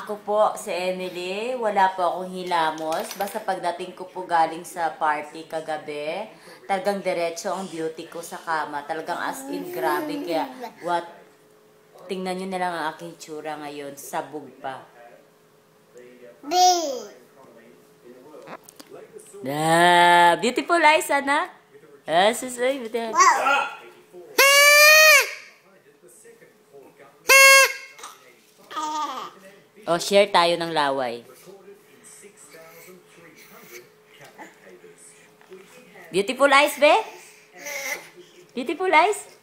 Ako po, si Emily. Wala po akong hilamos. Basta pagdating ko po galing sa party kagabi, talagang diretso ang beauty ko sa kama. Talagang as in, grabe. Kaya, tingnan nyo na lang ang aking tsura ngayon. Sabog pa. Beautiful eyes, anak. Susay. O, share tayo ng laway. Beautiful eyes, be? Beautiful eyes?